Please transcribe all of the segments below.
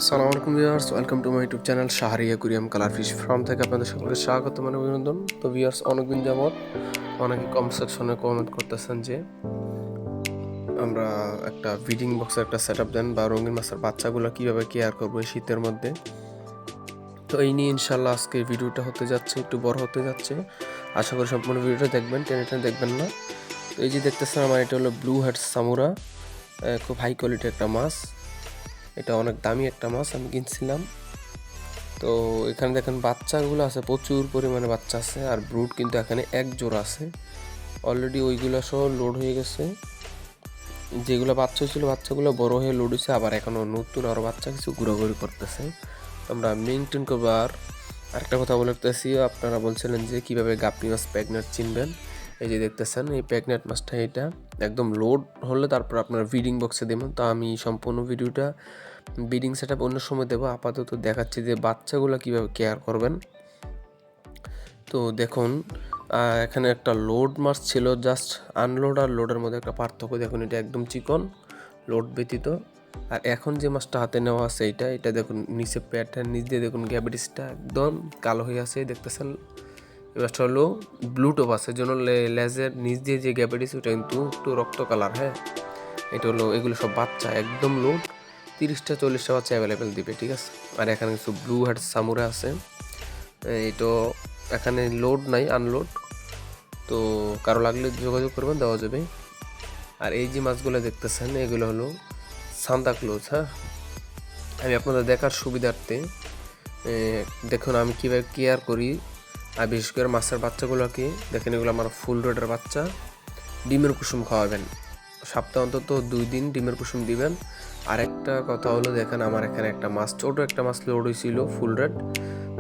আসসালামু আলাইকুম viewers, welcome to my YouTube channel Shahria curium colour fish farm থেকে আপনাদের সকলকে স্বাগত মানে অভিনন্দন। তো ভিউয়ার্স, অনেকদিন যাবত অনেকে কমেন্ট সেকশনে কমেন্ট করতেছেন যে আমরা একটা ফিডিং বক্সের একটা সেট আপ দেন বা রঙিন মাছের বাচ্চাগুলো কীভাবে কেয়ার করবো এই শীতের মধ্যে। তো এই নিয়ে ইনশাল্লাহ আজকে ভিডিওটা হতে যাচ্ছে, একটু বড় হতে যাচ্ছে। আশা করি সম্পূর্ণ ভিডিওটা দেখবেন, টেনে টেনে দেখবেন না। তো এই যে দেখতেছেন আমার এটা হলো ব্লু হেড সামুরা, খুব হাই কোয়ালিটির একটা মাছ। এটা অনেক দামি একটা মাছ, আমি কিনছিলাম। তো এখানে দেখেন বাচ্চাগুলো আছে, প্রচুর পরিমাণে বাচ্চা আছে, আর ব্রুড কিন্তু এখানে এক জোড়া আছে। অলরেডি ওইগুলো সহ লোড হয়ে গেছে। যেগুলো বাচ্চা ছিল বাচ্চাগুলো বড় হয়ে লোড হয়েছে, আবার এখনও নতুন আরও বাচ্চা কিছু ঘোরাঘুরি করতেছে। তো আমরা মেনটেন করবো। আর আরেকটা কথা বলতেছি, আপনারা বলছিলেন যে কীভাবে গাপ্পি মাছ প্যাগনেট চিনবেন। এই যে দেখতেছেন এই প্যাগনেট মাছটা, এটা একদম লোড হলে তারপর আপনারা ফিডিং বক্সে দেবেন। তো আমি সম্পূর্ণ ভিডিওটা ব্রিডিং সেট আপ অন্য সময় দেবো, আপাতত দেখাচ্ছি যে বাচ্চাগুলো কীভাবে কেয়ার করবেন। তো দেখুন, এখানে একটা লোড মাছ ছিল, জাস্ট আনলোড আর লোডের মধ্যে একটা পার্থক্য দেখুন। এটা একদম চিকন, লোড ব্যতীত। আর এখন যে মাছটা হাতে নেওয়া আছে এটা দেখুন, নিচে প্যাটের নিচ দিয়ে দেখুন গ্যাবিটিসটা একদম কালো হয়ে আছে, দেখতেছেন। এই মাছটা হলো ব্লুটোপ আছে, জন্য লেজের নিচ দিয়ে যে গ্যাবিটিস ওটা কিন্তু একটু রক্ত কালার। হ্যাঁ, এটা হলো, এগুলো সব বাচ্চা একদম লোড, 30-40টা বাচ্চা অ্যাভেলেবেল দিবে, ঠিক আছে। আর এখানে কিছু ব্লু হেড সামুরা আছে, এইটো এখানে লোড নাই, আনলোড। তো কারো লাগলে যোগাযোগ করবেন, দেওয়া যাবে। আর এই যে মাছগুলো দেখতেছেন এগুলো হলো সান্তা ক্লোজ। হ্যাঁ, আমি আপনাদের দেখার সুবিধার্থে দেখুন আমি কীভাবে কেয়ার করি। আর বিশেষ করে মাছের বাচ্চাগুলোকে দেখেন, এগুলো আমার ফুল রেডের বাচ্চা। ডিমের কুসুম খাওয়াবেন, সপ্তাহে অন্তত 2 দিন ডিমের কুসুম দিবেন। আরেকটা কথা হলো, দেখেন আমার এখানে একটা মাছ, ছোটো একটা মাছ লোড হয়েছিল ফুল রেড,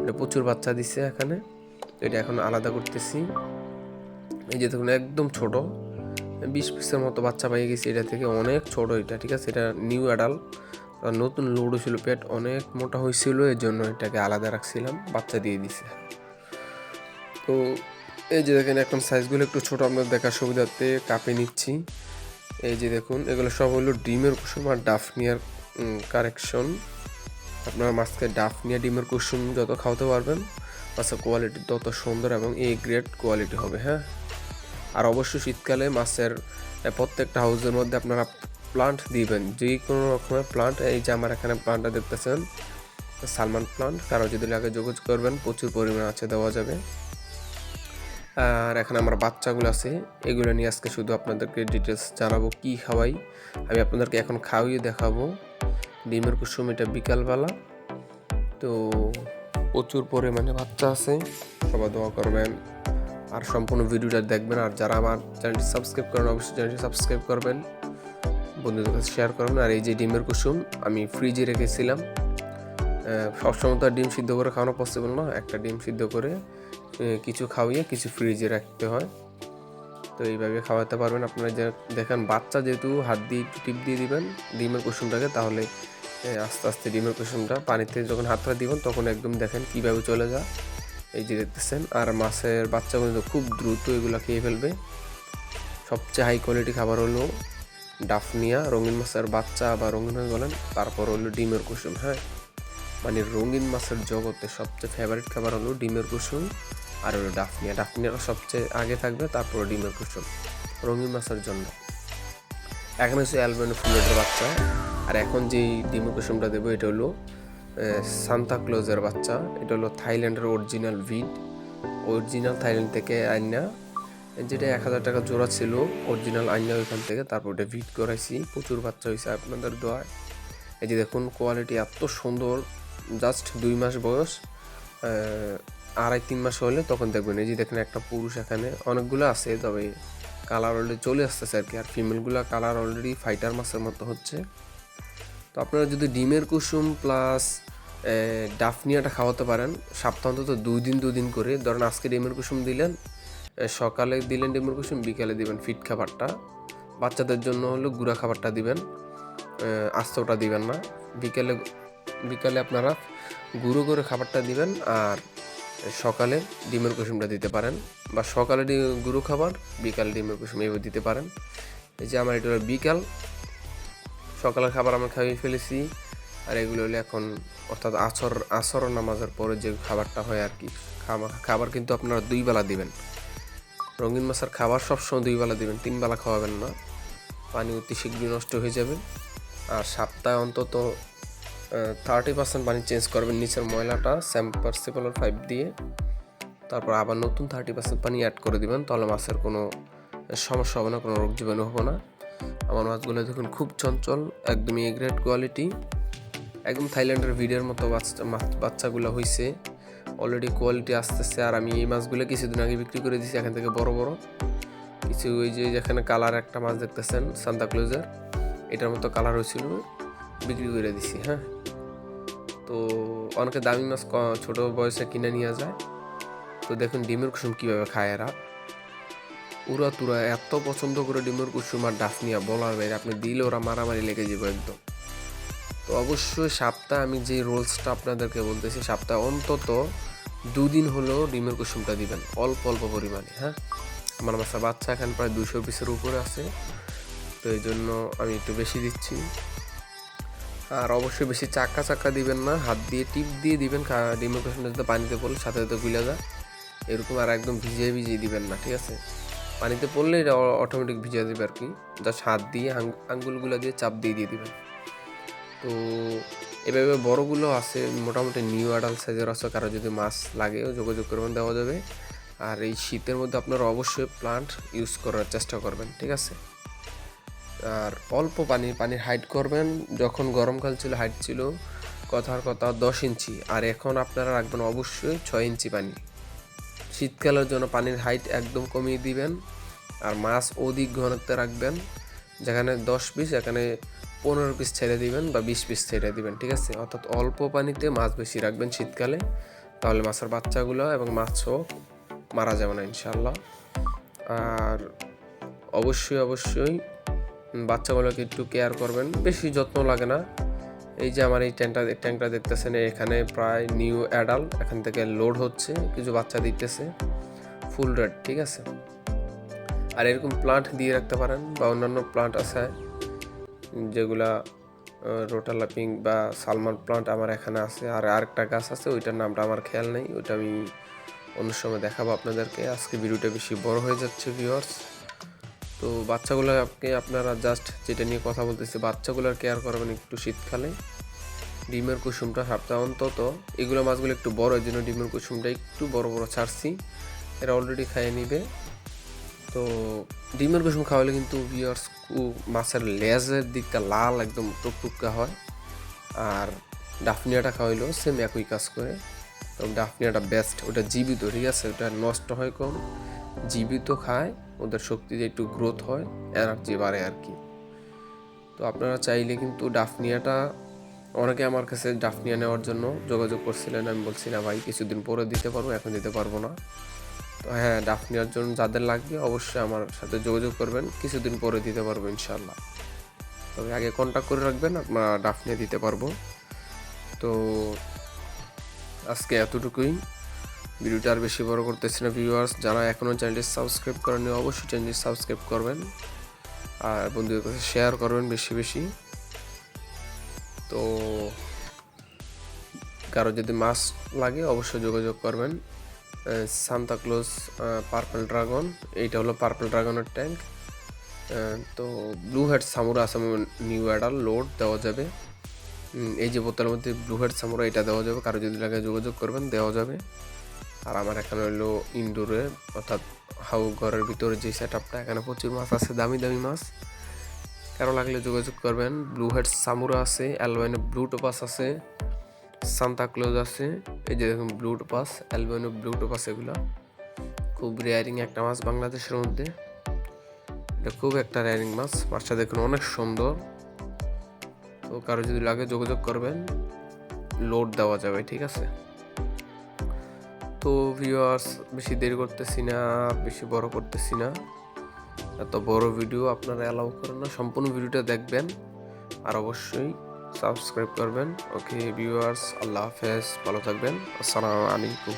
এটা প্রচুর বাচ্চা দিচ্ছে এখানে। এটা এখন আলাদা করতেছি। এই যে দেখুন একদম ছোট, 20 পিসের মতো বাচ্চা পাই গেছি এটা থেকে, অনেক ছোট এটা, ঠিক আছে। এটা নিউ অ্যাডাল্ট, নতুন লোড হয়েছিল, পেট অনেক মোটা হয়েছিল, এর জন্য এটাকে আলাদা রাখছিলাম, বাচ্চা দিয়ে দিছে। তো এই যে দেখেন এখন সাইজগুলো একটু ছোট, আপনাদের দেখার সুবিধার্থে কাপে নিচ্ছি। এই যে দেখুন এগুলো সব হলো ডিমের কুসুম আর ডাফনিয়ার কারেকশন। আপনার মাছকে ডাফনিয়া ডিমের কুসুম যত খাওয়াতে পারবেন, মাছের কোয়ালিটি তত সুন্দর এবং এ গ্রেড কোয়ালিটি হবে। হ্যাঁ, আর অবশ্যই শীতকালে মাছের প্রত্যেকটা হাউসের মধ্যে আপনারা প্লান্ট দিবেন, যে কোনো রকমের প্লান্ট। এই যে আমার এখানে প্লান্টটা দেখতেছেন সালমান প্লান্ট, কারো যদি লাগে যোগাযোগ করবেন, প্রচুর পরিমাণ আছে, দেওয়া যাবে। আর এখানে আমার বাচ্চাগুলো আছে, এগুলো নিয়ে আজকে শুধু আপনাদেরকে ডিটেলস জানাবো কি খাওয়াই। আমি আপনাদেরকে এখন খাওয়িয়ে দেখাবো ডিমের কুসুম, এটা বিকালবেলা। তো প্রচুর পরিমাণে বাচ্চা আছে, সবাই দোয়া করবেন আর সম্পূর্ণ ভিডিওটা দেখবেন। আর যারা আমার চ্যানেলটি সাবস্ক্রাইব করেন, অবশ্যই চ্যানেলটি সাবস্ক্রাইব করবেন, বন্ধুদের কাছে শেয়ার করবেন। আর এই যে ডিমের কুসুম আমি ফ্রিজে রেখেছিলাম, সবসময় তো আর ডিম সিদ্ধ করে খাওয়ানো পসিবল না, একটা ডিম সিদ্ধ করে কিছু খাওয়িয়ে কিছু ফ্রিজে রাখতে হয়। তো এইভাবে খাওয়াতে পারবেন আপনারা। যে দেখেন বাচ্চা যেহেতু হাত দিয়ে একটু টিপ দিয়ে দিবেন ডিমের কুসুমটাকে, তাহলে আস্তে আস্তে ডিমের কুসুমটা পানিতে যখন হাতটা দিবেন তখন একদম দেখেন কীভাবে চলে যায়। এই যে দেখতেছেন। আর মাছের বাচ্চাগুলো তো খুব দ্রুত এগুলো খেয়ে ফেলবে। সবচেয়ে হাই কোয়ালিটি খাবার হলো ডাফনিয়া, রঙিন মাছের বাচ্চা বা রঙিন মাছ বলেন, তারপর হলো ডিমের কুসুম। হ্যাঁ, মানে রঙিন মাছের জগতে সবচেয়ে ফেভারিট খাবার হলো ডিমের কুসুম আর হলো ডাফনিয়া। ডাফনিয়াটা সবচেয়ে আগে থাকবে, তারপরে ডিমের কুসুম রঙিন মাছের জন্য। এখানে হচ্ছে অ্যালবানো ফুলেটের বাচ্চা। আর এখন যেই ডিমের কুসুমটা দেবো এটা হলো সান্তা ক্লোজের বাচ্চা। এটা হলো থাইল্যান্ডের অরিজিনাল ভিড, অরিজিনাল থাইল্যান্ড থেকে আইনা, যেটা 1000 টাকা জোড়া ছিল অরিজিনাল আইনা ওইখান থেকে, তারপর ওটা ভিড করাইছি, প্রচুর বাচ্চা হয়েছে আপনাদের দোয়ায়। এই যে দেখুন কোয়ালিটি এত সুন্দর, জাস্ট 2 মাস বয়স, 2.5-3 মাস হলে তখন দেখবেন। এই যে দেখেন একটা পুরুষ এখানে, অনেকগুলো আছে, তবে কালার অলরেডি চলে আসতেছে আর কি। আর ফিমেলগুলো কালার অলরেডি ফাইটার মাছের মতো হচ্ছে। তো আপনারা যদি ডিমের কুসুম প্লাস ডাফনিয়াটা খাওয়াতে পারেন, সপ্তাহ অন্তত 2 দিন করে, ধরেন আজকে ডিমের কুসুম দিলেন, সকালে দিলেন ডিমের কুসুম, বিকালে দিবেন ফিট খাবারটা। বাচ্চাদের জন্য হলো গুঁড়া খাবারটা দিবেন, আস্তটা দিবেন না। বিকালে বিকালে আপনারা গুঁড়ো করে খাবারটা দিবেন, আর সকালে ডিমের কুসুমটা দিতে পারেন, বা সকালে গুঁড়ো খাবার, বিকালে ডিমের কুসুম এভাবে দিতে পারেন। এই যে আমার এটা হলো বিকাল, সকালের খাবার আমরা খাইয়ে ফেলেছি। আর এগুলো হলো এখন অর্থাৎ আসর নামাজের পরে যে খাবারটা হয় আর কি। খাবার কিন্তু আপনারা 2 বেলা দিবেন। রঙিন মাছের খাবার সবসময় 2 বেলা দিবেন, 3 বেলা খাওয়াবেন না, পানি অতি শীঘ্রই নষ্ট হয়ে যাবে। আর সপ্তাহে অন্তত 30% পানি চেঞ্জ করবেন নিচের ময়লাটা সাবমার্সিবল পাইপ দিয়ে, তারপর আবার নতুন 30% পানি অ্যাড করে দিবেন, তাহলে মাছের কোনো সমস্যা হবে না, কোনো রোগ জীবাণু হবে না। আমার মাছগুলো দেখুন খুব চঞ্চল, একদমই এ গ্রেড কোয়ালিটি, একদম থাইল্যান্ডের ভিডিওর মতো বাচ্চাগুলো হয়েছে, অলরেডি কোয়ালিটি আসতেছে। আর আমি এই মাছগুলো কিছুদিন আগে বিক্রি করে দিয়েছি এখান থেকে বড় বড় কিছু, ওই যে যেখানে কালার একটা মাছ দেখতেছেন সান্তাক্লজের, এটার মতো কালার হয়েছিল, বিক্রি করে দিছি। হ্যাঁ, তো অনেকে দামি মাছ ছোটো বয়সে কিনে নিয়ে যায়। তো দেখুন ডিমের কুসুম কীভাবে খায় এরা, উড়া তুরা এত পছন্দ করে ডিমের কুসুম আর ডাফনিয়া বলার বাইরে, আপনি দিলে ওরা মারামারি লেগে যাবে একদম। তো অবশ্যই সপ্তাহে আমি যে রোলসটা আপনাদেরকে বলতেছি, সপ্তাহে অন্তত 2 দিন হলেও ডিমের কুসুমটা দিবেন, অল্প অল্প পরিমাণে। হ্যাঁ, আমার মাছের বাচ্চা এখন প্রায় 200 পিসের উপরে আছে, তো এই জন্য আমি একটু বেশি দিচ্ছি। আর অবশ্যই বেশি চাক্কা দিবেন না, হাত দিয়ে টিপ দিয়ে দিবেন। ডিমের কুসুমটা যাতে পানিতে পড়লে সাথে সাথে গুলে যায় এরকম, আর একদম ভিজিয়ে দিবেন না, ঠিক আছে? পানিতে পড়লে এটা অটোমেটিক ভিজে দেবে আর কি, জাস্ট হাত দিয়ে আঙ্গুলগুলো দিয়ে চাপ দিয়ে দিবেন। তো এভাবে বড়গুলো আছে, মোটামুটি নিউ অ্যাডাল্ট সাইজের আছে, কারো যদি মাছ লাগে যোগাযোগ করবেন, দেওয়া যাবে। আর এই শীতের মধ্যে আপনারা অবশ্যই প্লান্ট ইউজ করার চেষ্টা করবেন, ঠিক আছে? আর অল্প পানির হাইট করবেন। যখন গরমকাল ছিল হাইট ছিল কথার কথা 10 ইঞ্চি, আর এখন আপনারা রাখবেন অবশ্যই 6 ইঞ্চি পানি। শীতকালের জন্য পানির হাইট একদম কমিয়ে দিবেন। আর মাছ অধিক ঘনত্বে রাখবেন, যেখানে 10 পিস এখানে 15 পিস ছেড়ে দিবেন বা 20 পিস ছেড়ে দিবেন, ঠিক আছে? অর্থাৎ অল্প পানিতে মাছ বেশি রাখবেন শীতকালে, তাহলে মাছের বাচ্চাগুলো এবং মাছও মারা যাবে না ইনশাল্লাহ। আর অবশ্যই বাচ্চাগুলোকে একটু কেয়ার করবেন, বেশি যত্ন লাগে না। এই যে আমার এই ট্যাঙ্কটা দেখতেছেন, এখানে প্রায় নিউ অ্যাডাল্ট এখান থেকে লোড হচ্ছে, কিছু বাচ্চা দিতেছে ফুল রেড, ঠিক আছে? আর এরকম প্লান্ট দিয়ে রাখতে পারেন, বা অন্যান্য প্লান্ট আছে যেগুলা রোটালাপিং বা সালমান প্লান্ট আমার এখানে আছে। আর আরেকটা গাছ আছে, ওইটার নামটা আমার খেয়াল নেই, ওইটা আমি অন্য সময় দেখাবো আপনাদেরকে। আজকে ভিডিওটা বেশি বড় হয়ে যাচ্ছে ভিউয়ার্স। তো বাচ্চাগুলোকে আপনারা জাস্ট যেটা নিয়ে কথা বলতেছি, বাচ্চাগুলোর কেয়ার করবেন একটু শীতকালে। ডিমের কুসুমটা সপ্তাহে অন্তত, এগুলো মাছগুলো একটু বড়, এর জন্য ডিমের কুসুমটা একটু বড় ছাড়ছি, এরা অলরেডি খাইয়ে নিবে। তো ডিমের কুসুম খাওয়ালে কিন্তু ভিউয়ার্স মাছের লেজের দিকটা লাল একদম টুকটুকা হয়। আর ডাফনিয়াটা খাওয়াইলেও সেম একই কাজ করে, তো ডাফনিয়াটা বেস্ট, ওটা জীবিত, ঠিক আছে? ওটা নষ্ট হয় কম, জীবিত খায়, ওদের শক্তিতে একটু গ্রোথ হয়, এনার্জি বাড়ে আর কি। তো আপনারা চাইলে কিন্তু ডাফনিয়াটা, অনেকে আমার কাছে ডাফনিয়া নেওয়ার জন্য যোগাযোগ করছিলেন, আমি বলছি না ভাই কিছুদিন পরে দিতে পারবো, এখন দিতে পারবো না। তো হ্যাঁ, ডাফনিয়ার জন্য যাদের লাগবে অবশ্যই আমার সাথে যোগাযোগ করবেন, কিছুদিন পরে দিতে পারবো ইনশাল্লাহ। তবে আগে কন্ট্যাক্ট করে রাখবেন, আপনারা ডাফনিয়া দিতে পারবো। তো আজকে এতটুকুই, ভিডিওটা আর বেশি বড় করতেছি না ভিউয়ার্স। যারা এখনও চ্যানেলটি সাবস্ক্রাইব করেননি অবশ্যই চ্যানেলটি সাবস্ক্রাইব করবেন, আর বন্ধুদের কাছে শেয়ার করবেন বেশি। তো কারো যদি মাছ লাগে অবশ্যই যোগাযোগ করবেন। সান্তাক্লজ পার্পল ড্রাগন, এইটা হলো পার্পল ড্রাগনের ট্যাঙ্ক। তো ব্লু হেড সামুরা আছে, নিউ অ্যাডাল লোড দেওয়া যাবে। এই যে বোতলের মধ্যে ব্লু হেড সামুরা, এটা দেওয়া যাবে, কারো যদি লাগে যোগাযোগ করবেন, দেওয়া যাবে। আর আমার এখানে হলো ইনডোরে, অর্থাৎ ঘরের ভিতরে যে সেট আপটা, এখানে প্রচুর মাছ আছে, দামি মাছ, কারো লাগলে যোগাযোগ করবেন। ব্লু হেড সামুরা আছে, অ্যালবাইনো ব্লু টোপাস আছে, সান্তাক্লজ আছে, এই যে দেখুন blue topaz, albino blue topaz, এগুলো খুব রেয়ারিং একটা মাছ বাংলাদেশের মধ্যে, এটা খুব একটা রেয়ারিং মাছটা দেখুন অনেক সুন্দর। তো কারো যদি লাগে যোগাযোগ করবেন, লোড দেওয়া যাবে, ঠিক আছে? তো ভিউয়ার্স বেশি দেরি করতেছি না, বেশি বড় করতেছি না, এত বড় ভিডিও আপনারা অ্যালাউ করেন না, সম্পূর্ণ ভিডিওটা দেখবেন আর অবশ্যই সাবস্ক্রাইব করবেন। ওকে ভিউয়ার্স, আল্লাহ হাফেজ, ভালো থাকবেন, আসসালামু আলাইকুম।